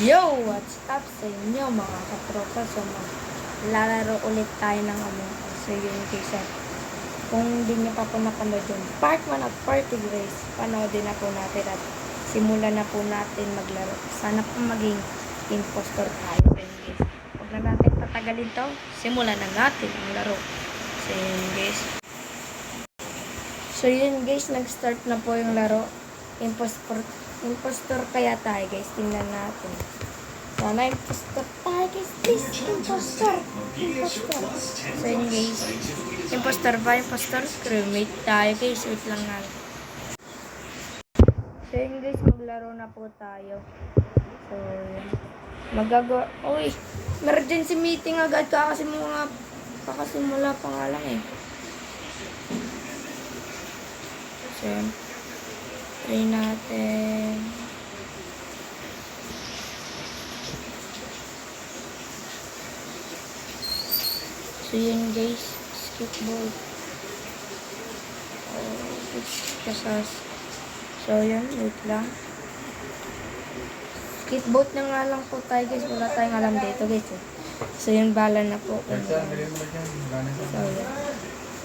Yo! What's up sa inyo mga katropa? So, maglalaro ulit tayo ng Among Us. So, yun guys. Kung hindi nyo pa po napanood yung part 1 at part 2 guys, panoodin na po natin at simulan na po natin maglaro. Sana po maging impostor tayo. So, yun guys. Huwag na natin patagalin to. Simulan na natin ang laro. So, yun guys. So, yun guys. Nag-start na po yung laro. Impostor kaya tayo guys, tingnan natin. Sana impostor tayo guys, please, impostor. So yun guys, impostor ba, impostor? Crewmate tayo guys, wait lang nga. So yun guys, maglaro na po tayo. So yun, magagawa, uy, emergency meeting agad, kakasimula pa nga lang eh. So yun. Try natin. So yun guys, skip boat. Kasas. So yun, wait lang. Skip boat na nga lang po tayo guys, wala tayong alam dito guys eh. So yun, bala na po. So yun.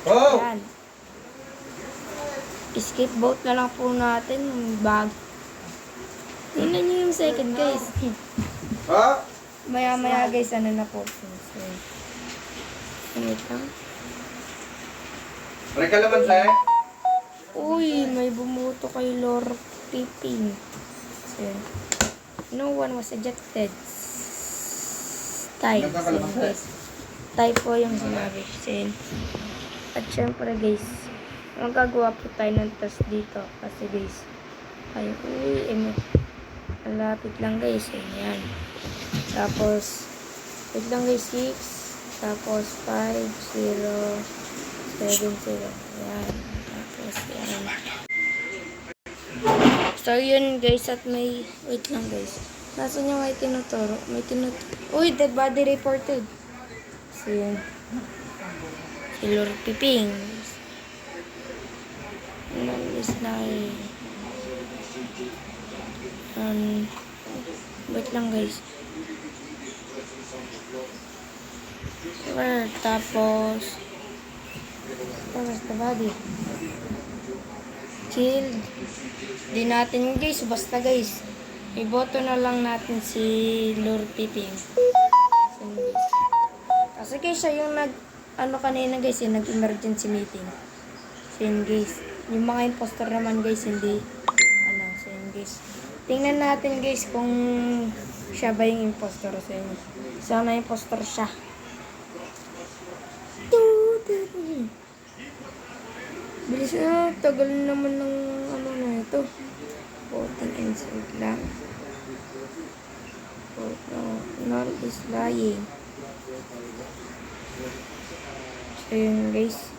Yan. Skip boat na lang po natin yung bag. Tingnan nyo yung second guys. Maya guys, ano na po. So, wait lang. Reka naman sa'yo. Uy, may bumuto kay Lord Pippin. So, no one was ejected. Type. Guys. Type po yung sinabi. At syempre guys, magagawa po tayo ng task dito kasi guys ay malapit lang guys yan. Tapos wait lang guys, 6 tapos 5 0 7 0 yan. Tapos yan. So yun guys, at may wait lang guys, nasa niya may tinuturo uy, dead body reported. So yun, si Lord Piping is like wait lang guys. Tapos where's the body? Killed. Di natin guys, basta guys iboto na lang natin si Lord Pipping. Kasi guys siya yung kanina guys, yung nag-emergency meeting. So yun guys, yung mga impostor naman guys, hindi so yun guys, tingnan natin guys kung siya ba yung impostor sa inyo. Sana impostor siya. Bilis na, tagal naman ng na ito. Voting insert lang. Null is lying. So yun guys,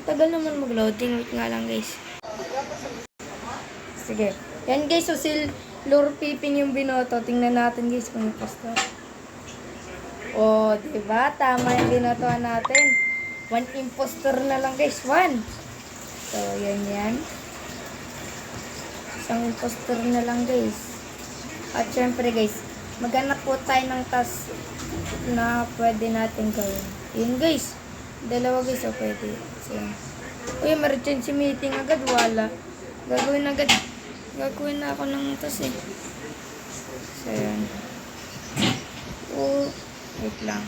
tagal naman mag-loading. Wait nga lang guys. Sige. Yan guys, so si Lord Pipping yung binoto. Tingnan natin guys kung impostor. Oh, diba? Tama yung binotohan natin. 1 impostor na lang guys. 1. So, yan. Isang impostor na lang guys. At syempre guys, maghanap po tayo ng task na pwede natin gawin. Yun guys. Dalawa guys, pwede. So, uy, emergency meeting agad, wala. Gagawin na ako ng task eh. So, yan. Wait lang.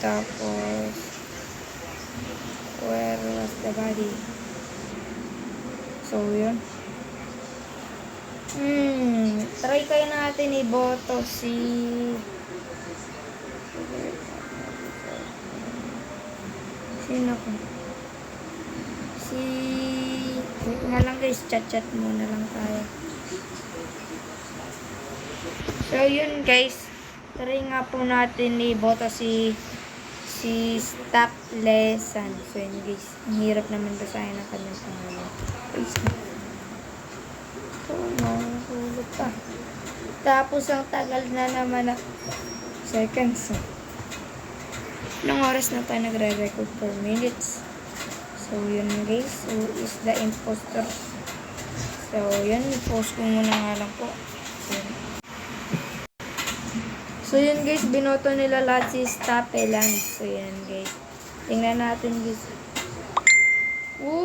Tapos where was the body? So, yun. Try kayo natin iboto si sino ko? Wait nga lang guys, chat muna lang tayo. So yun guys, try nga po natin iboto si Stop Lesson. So yun guys, ang hirap naman basahin ang kanyang pangalan. So hulog pa. Tapos ang tagal na naman na seconds. Ilang oras na tayo nagre-record per minutes. So yun guys, who is the impostor? So, yan. Post ko muna nga lang po. So, yun guys. Binoto nila lahat si Stapeland. So, yan guys. Tingnan natin guys.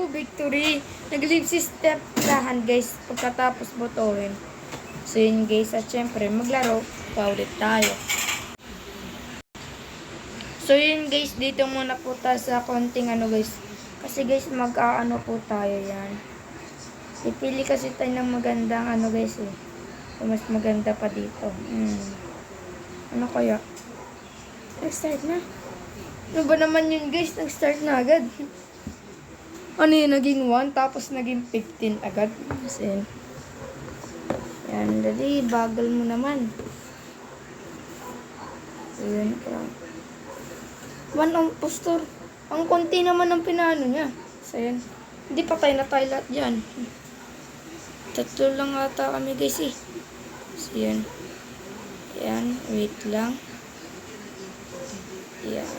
Victory! Nag-leave si Step lahan guys. Pagkatapos botohin. So, yun guys. At syempre, maglaro pa ulit tayo. So, yun guys. Dito muna po tayo sa konting ano guys. Kasi guys, mag-aano po tayo yan. Ipili kasi tayo ng magandang ano guys eh. So, mas maganda pa dito. Ano kaya? Nag-start na. Ano ba naman yun guys? Nag-start na agad. Ano yun? Naging 1 tapos naging 15 agad. Kasi yan. Dali. Bagal mo naman. So, yun ka lang. 1 ang postor. Ang konti naman ang pinano niya. So, yan. Hindi patay na tayo lahat dyan. 3 lang ata kami guys eh. So, yan. Yan. Wait lang. Yan.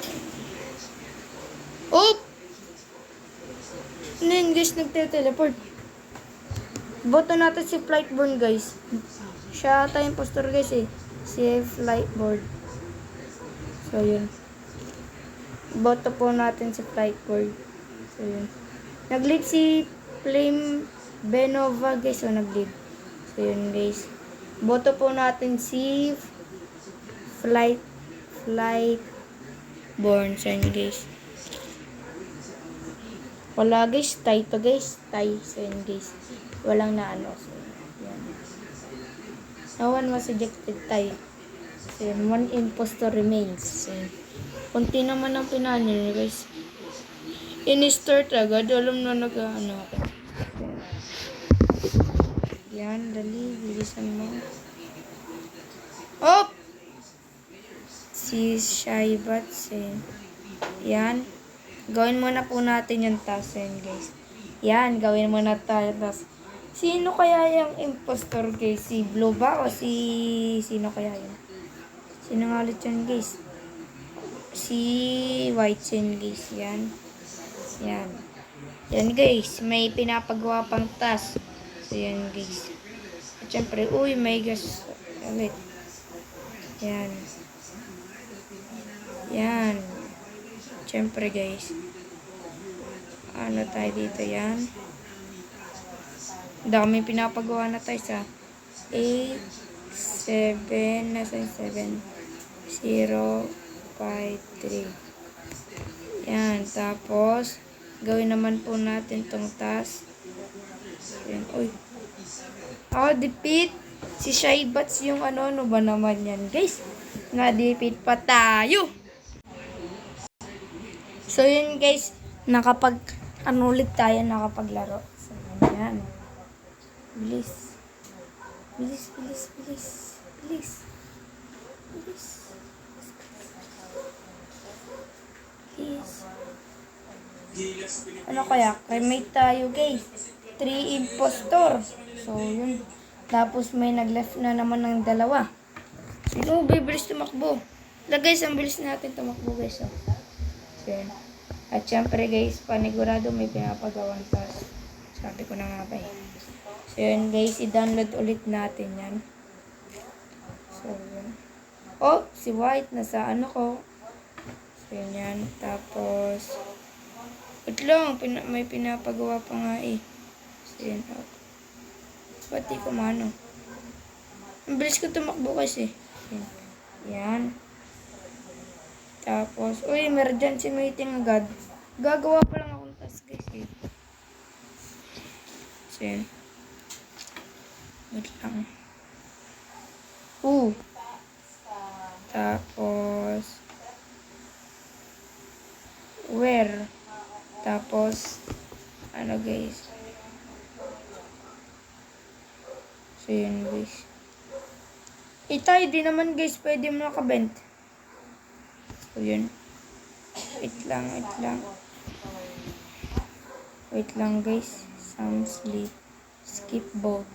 Oh! Ano yun guys? Nagte-teleport. Boto natin si Flightborn guys. Siya ata yung postor guys eh. Si Flightborn. So, yun. Boto po natin si Flightborn. So, yun. Nag-leave si Flame Benova guys. So, nag-leave. So, yun guys. Boto po natin si Flightborn. So, yun guys. Wala guys. Tie to guys. Tie. So, yun guys. Walang na ano. So, yan. No one was ejected. Tie. So, yun. 1 impostor remains. So, yun. Kunti naman ang pinano nyo guys. In-start agad. Alam na nag-ano ako. Yan. Dali. Bilisan mo. Oh! Si Shaibats eh. Yan. Gawin muna po natin yung task yan guys. Yan. Gawin muna tayo task. Sino kaya yung impostor guys? Si Blue ba o si... Sino kaya yun? Sino nga ulit yun guys? Si White Sin guys. Yan. Yan. Yan guys. May pinapagawa pang task. So yan guys. At syempre, uy may gas. Wait. Yan. Yan. Syempre guys. Ano tayo dito yan. Dami pinapagawa na tayo sa 8, 7, nasa 7, 0, 5, 3. Yan. Tapos, gawin naman po natin tong task. Yan. Uy. Defeat. Si Shaibats yung ano ba naman yan, guys. Na-defeat pa tayo. So, yun, guys. Ulit tayo nakapaglaro. So, yan. Bilis. Bilis, bilis, bilis. Bilis. Bilis. Ano kaya? Cremate tayo guys. 3 impostor. So yun. Tapos may nag-left na naman ng 2. Sino bibilis tumakbo? Guys, ang bilis natin tumakbo guys. So yun. At syempre guys, panigurado may pinapagawang task. Sabi ko na nga ba eh. So yun guys, i-download ulit natin yan. So yun. Oh, si White nasa ano ko. So yun yan. Tapos wait lang, may pinapagawa pa nga eh. So yun. Oh. Ba't di ko mano? Ang bilis ko tumakbo kasi. Yan. Tapos, uy, emergency meeting agad. Gagawa pa lang akong task guys eh. So yun. Wait lang. Tapos, where? Tapos, ano guys. So yun guys. Tayo din naman guys, pwede mo nakabent. So yun. Wait lang. Wait lang guys. Some sleep. Skip both.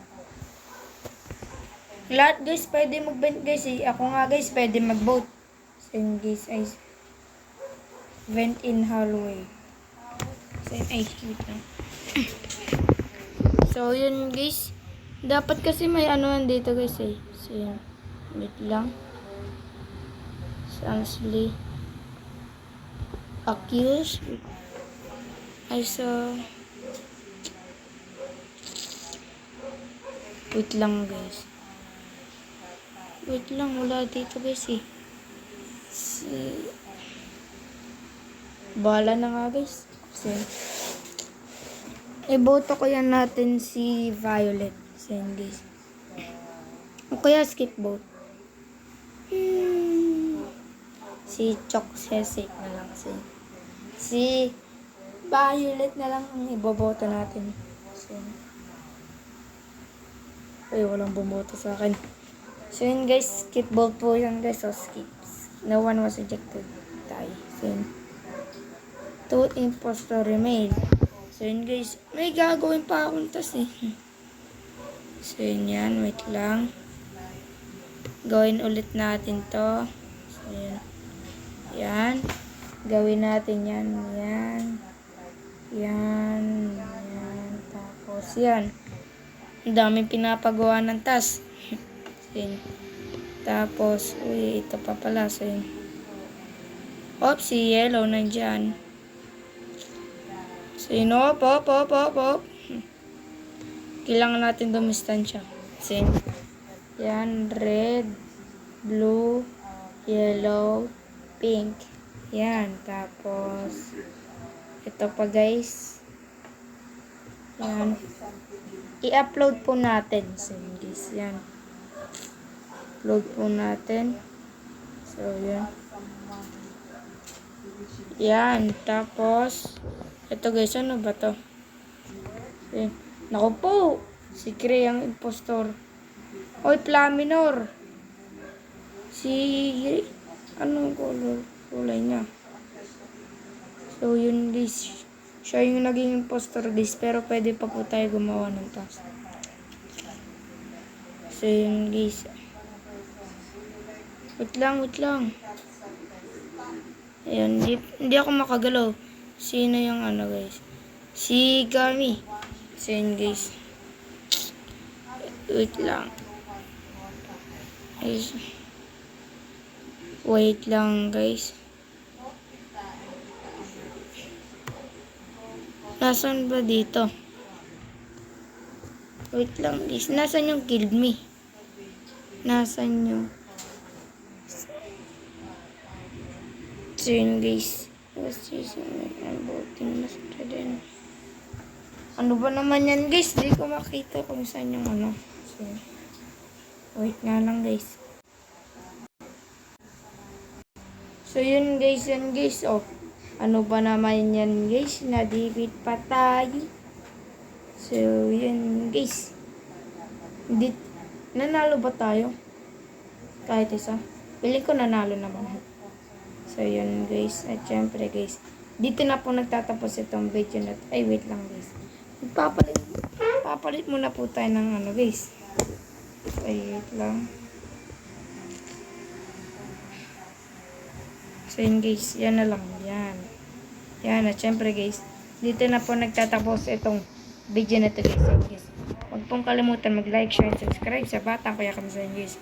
Lahat guys, pwede mag-bent guys eh. Ako nga guys, pwede mag-vote. So yun guys, ay vent in hallway. So yun, ay, wait lang. So, yun guys. Dapat kasi may ano dito guys eh. So, yun. Wait lang. Sansley. Accused. Ay, so... Wait lang guys. Wait lang. Wala dito guys eh. Bahala na nga guys. Kasi... iboto ko yan natin si Violet. So, yun guys. O kaya skip vote. Si Chok Sesek na lang. Si Violet na lang ang iboboto natin. So, ay, walang bumoto sa akin. So, yun guys. Skip vote po yan guys. So, skips. No one was ejected. Tayo. So, yun. 2 impostor remain. So, yun guys. May gagawin pa akong tas eh. So, yun yan. Wait lang. Gawin ulit natin to. So, yun. Yan. Gawin natin yan. Yan. Yan. Yan. Tapos, yan. Ang daming pinapagawa ng tas. So, yun. Tapos, uy, ito pa pala. So, yun. Oops, si Yellow nandyan. So, yun. Op. Kailangan natin dumistansya. So, yun. Yan. Red, blue, yellow, pink. Yan. Tapos, ito pa guys. Yan. I-upload po natin. So, guys, yan. Upload po natin. So, yan. Yan. Tapos, ito guys, ano ba to? Yan. Naku po! Si Cray ang impostor. Oy, Flaminor! Si... anong kulay niya? So, yun guys. Siya yung naging impostor guys. Pero pwede pa po tayo gumawa ng task. So, yun guys. Wait lang. Ayan, hindi ako makagalaw. Sino yung ano guys? Si Gami. So, yun guys. Wait lang. Wait lang guys. Nasaan ba dito? Wait lang guys. Nasaan yung killed me? Nasaan yung... So yun guys. Ano ba naman yan guys? Di ko makita kung saan yung ano. So, wait nga lang guys. So yun guys. Oh. Ano ba naman yan guys? Nadipit pa tayo. So yun guys. Nanalo ba tayo? Kahit isa? Piling ko nanalo naman. So yun guys. At syempre guys. Dito na po nagtatapos itong video na. Ay wait lang guys. Papalit muna po tayo ng ano guys. Ay wait lang. So yun guys, yan na lang. Yan at syempre guys, dito na po nagtatapos itong video na to guys. Huwag pong kalimutan mag-like, share, and subscribe sa Batang Kuya Kami sa inyo guys.